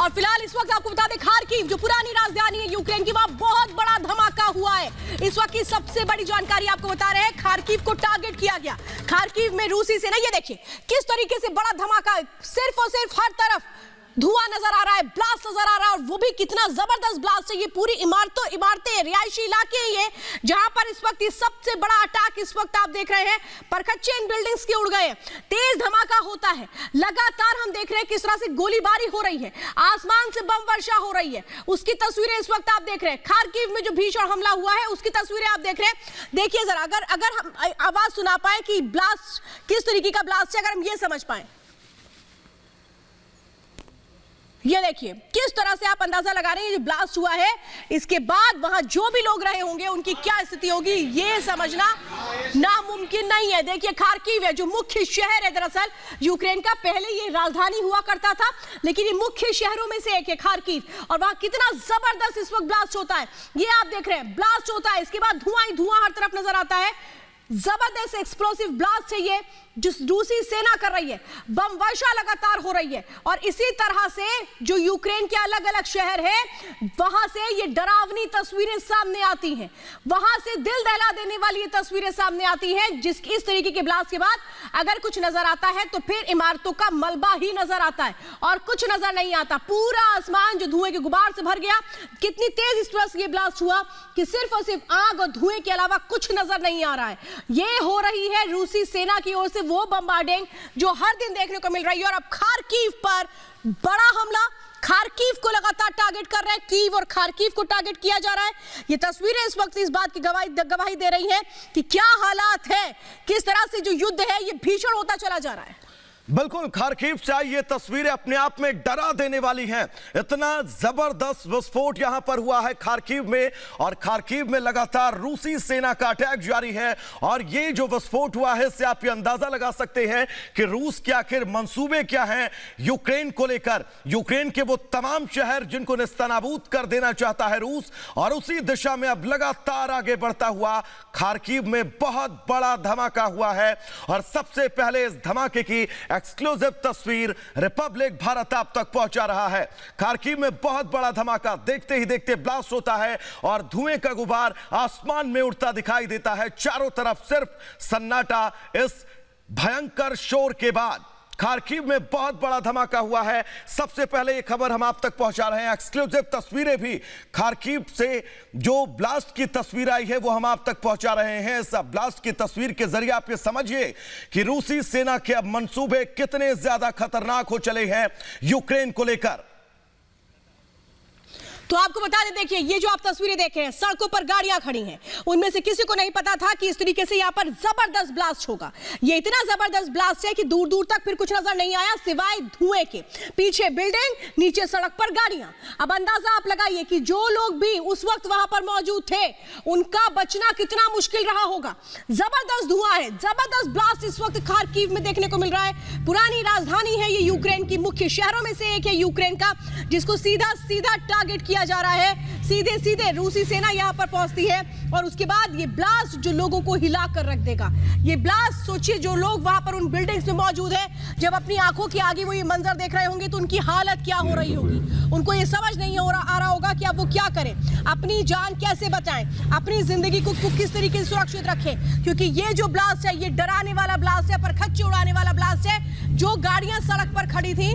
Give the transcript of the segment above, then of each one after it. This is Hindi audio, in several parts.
और फिलहाल इस वक्त आपको बता दें, खार्किव जो पुरानी राजधानी है यूक्रेन की, वहां बहुत बड़ा धमाका हुआ है। इस वक्त की सबसे बड़ी जानकारी आपको बता रहे हैं, खार्किव को टारगेट किया गया। खार्किव में रूसी सेना, ये देखिए किस तरीके से बड़ा धमाका, सिर्फ और सिर्फ हर तरफ धुआं नजर आ रहा है, ब्लास्ट नजर आ रहा है, और वो भी कितना जबरदस्त ब्लास्ट है। ये पूरी इमारतें रिहायशी इलाके हैं ये, जहां पर इस वक्त ये सबसे बड़ा अटैक इस वक्त आप देख रहे हैं। परखच्चे इन बिल्डिंग्स के उड़ गए हैं, तेज धमाका होता है, लगातार हम देख रहे हैं किस तरह से गोलीबारी हो रही है, आसमान से बम वर्षा हो रही है। उसकी तस्वीरें इस वक्त आप देख रहे हैं। खार्किव में जो भीषण हमला हुआ है उसकी तस्वीरें आप देख रहे हैं। देखिए जरा, अगर हम आवाज सुना पाए कि ब्लास्ट किस तरीके का ब्लास्ट है, अगर हम ये समझ पाए, ये देखिए किस तरह से आप अंदाजा लगा रहे हैं, ये जो ब्लास्ट हुआ है इसके बाद वहां जो भी लोग रहे होंगे उनकी क्या स्थिति होगी, ये समझना नामुमकिन नहीं है। देखिए खार्किव है जो मुख्य शहर है, दरअसल यूक्रेन का पहले ये राजधानी हुआ करता था, लेकिन ये मुख्य शहरों में से एक है खार्किव, और वहां कितना जबरदस्त इस वक्त ब्लास्ट होता है ये आप देख रहे हैं। ब्लास्ट होता है, इसके बाद धुआं ही धुआं हर तरफ नजर आता है। जबरदस्त एक्सप्लोसिव ब्लास्ट है ये जो रूसी सेना कर रही है, बम वर्षा लगातार हो रही है, और इसी तरह से जो यूक्रेन के अलग अलग शहर है वहां से ये डरावनी तस्वीरें सामने आती हैं, वहां से दिल दहला देने वाली ये तस्वीरें सामने आती हैं। इस तरीके के ब्लास्ट के बाद अगर कुछ नजर आता है तो फिर इमारतों का मलबा ही नजर आता है और कुछ नजर नहीं आता। पूरा आसमान जो धुएं के गुबार से भर गया। कितनी तेज इस तरह से ये ब्लास्ट हुआ कि सिर्फ और सिर्फ आग और धुएं के अलावा कुछ नजर नहीं आ रहा है। ये हो रही है रूसी सेना की ओर से वो बम्बार्डिंग जो हर दिन देखने को मिल रही है। और अब खार्किव पर बड़ा हमला, खार्किव को लगातार टारगेट कर रहे हैं, कीव और खार्किव को टारगेट किया जा रहा है। ये तस्वीरें इस वक्त इस बात की गवाही दे रही हैं कि क्या हालात है, किस तरह से जो युद्ध है ये भीषण होता चला जा रहा है। बिल्कुल, खार्किव से ये तस्वीरें अपने आप में डरा देने वाली हैं। इतना जबरदस्त विस्फोट यहां पर हुआ है खार्किव में, और खार्किव में लगातार रूसी सेना का अटैक जारी है। और ये जो विस्फोट हुआ है इससे आप ये अंदाजा लगा सकते हैं कि रूस के आखिर मंसूबे क्या हैं यूक्रेन को लेकर। यूक्रेन के वो तमाम शहर जिनको नेस्तनाबूद कर देना चाहता है रूस, और उसी दिशा में अब लगातार आगे बढ़ता हुआ खार्किव में बहुत बड़ा धमाका हुआ है। और सबसे पहले इस धमाके की एक्सक्लूसिव तस्वीर रिपब्लिक भारत आप तक पहुंचा रहा है। खार्किव में बहुत बड़ा धमाका, देखते ही देखते ब्लास्ट होता है और धुएं का गुबार आसमान में उड़ता दिखाई देता है। चारों तरफ सिर्फ सन्नाटा। इस भयंकर शोर के बाद खार्किव में बहुत बड़ा धमाका हुआ है। सबसे पहले ये खबर हम आप तक पहुंचा रहे हैं, एक्सक्लूसिव तस्वीरें भी खार्किव से जो ब्लास्ट की तस्वीर आई है वो हम आप तक पहुंचा रहे हैं। इस ब्लास्ट की तस्वीर के जरिए आप ये समझिए कि रूसी सेना के अब मंसूबे कितने ज्यादा खतरनाक हो चले हैं यूक्रेन को लेकर। तो आपको बता दें, देखिए ये जो आप तस्वीरें देख रहे हैं, सड़कों पर गाड़ियां खड़ी हैं, उनमें से किसी को नहीं पता था कि इस तरीके से यहां पर जबरदस्त ब्लास्ट होगा। ये इतना जबरदस्त ब्लास्ट है कि दूर दूर तक फिर कुछ नजर नहीं आया सिवाय धुएं के। पीछे बिल्डिंग, नीचे सड़क पर गाड़ियां। अब अंदाजा आप लगाइए कि जो लोग भी उस वक्त वहां पर मौजूद थे उनका बचना कितना मुश्किल रहा होगा। जबरदस्त धुआं है, जबरदस्त ब्लास्ट इस वक्त खार्किव में देखने को मिल रहा है। पुरानी राजधानी है ये यूक्रेन की, मुख्य शहरों में से एक है यूक्रेन का, जिसको सीधा सीधा टारगेट किया जा रहा है। सीधे सीधे रूसी सेना यहां पर पहुंचती है और उसके बाद ये ब्लास्ट जो लोगों को हिला कर रख देगा। ये ब्लास्ट, सोचिए जो लोग वहां पर उन बिल्डिंग्स में मौजूद हैं, जब अपनी आंखों के आगे वो ये मंजर देख रहे होंगे तो उनकी हालत क्या हो रही होगी। उनको ये समझ नहीं आ रहा होगा कि अब वो क्या करें, अपनी जान कैसे बचाएं, अपनी जिंदगी को किस तरीके से सुरक्षित रखें। क्योंकि ये जो ब्लास्ट है ये डराने वाला ब्लास्ट है, परखच्चे उड़ाने वाला ब्लास्ट है। जो गाड़ियां सड़क पर खड़ी थी,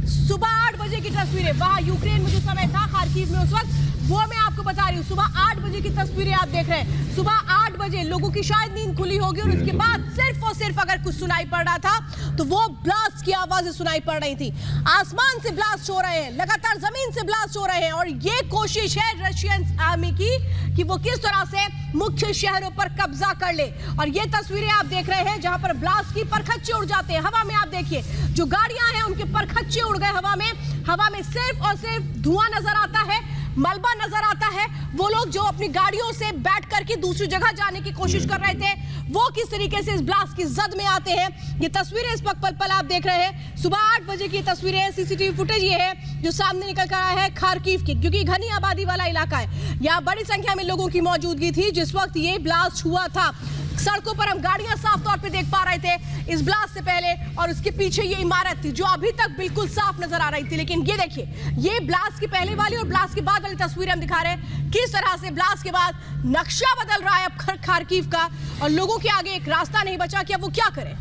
सुबह 8 बजे की तस्वीरें, वहां यूक्रेन में जो समय था खार्किव में उस वक्त, वो मैं आपको बता रही हूँ। सुबह 8 बजे की तस्वीरें आप देख रहे हैं। सुबह 8 बजे लोगों की शायद नींद खुली होगी और उसके बाद सिर्फ और सिर्फ अगर कुछ सुनाई पड़ रहा था तो वो ब्लास्ट की आवाजें सुनाई पड़ रही थी। आसमान से ब्लास्ट हो रहे हैं, लगातार जमीन से ब्लास्ट हो रहे हैं, और ये कोशिश है रशियन आर्मी की कि वो किस तरह से मुख्य शहरों पर कब्जा कर ले। और ये तस्वीरें आप देख रहे हैं जहां पर ब्लास्ट की परखच्चे उड़ जाते हैं हवा में। आप देखिए जो गाड़ियां हैं उनके परखच्चे उड़ गए हवा में। हवा में सिर्फ और सिर्फ धुआं नजर आता है, मलबा नजर आता है। वो लोग जो अपनी गाड़ियों से बैठ करके दूसरी जगह जाने की कोशिश कर रहे थे वो किस तरीके से इस ब्लास्ट की जद में आते हैं। ये तस्वीरें इस वक्त पल आप देख रहे हैं। सुबह 8 बजे की तस्वीरें, सीसीटीवी फुटेज ये है जो सामने निकल कर आया है खार्किव की, क्योंकि घनी आबादी वाला इलाका है। यहाँ बड़ी संख्या में लोगों की मौजूदगी थी जिस वक्त ये ब्लास्ट हुआ था। सड़कों पर हम गाड़ियां साफ तौर पे देख पा रहे थे इस ब्लास्ट से पहले, और उसके पीछे ये इमारत थी जो अभी तक बिल्कुल साफ नजर आ रही थी। लेकिन ये देखिए, ये ब्लास्ट की पहले वाली और ब्लास्ट के बाद वाली तस्वीरें हम दिखा रहे हैं, किस तरह से ब्लास्ट के बाद नक्शा बदल रहा है अब खार्किव का, और लोगों के आगे एक रास्ता नहीं बचा कि अब वो क्या करें।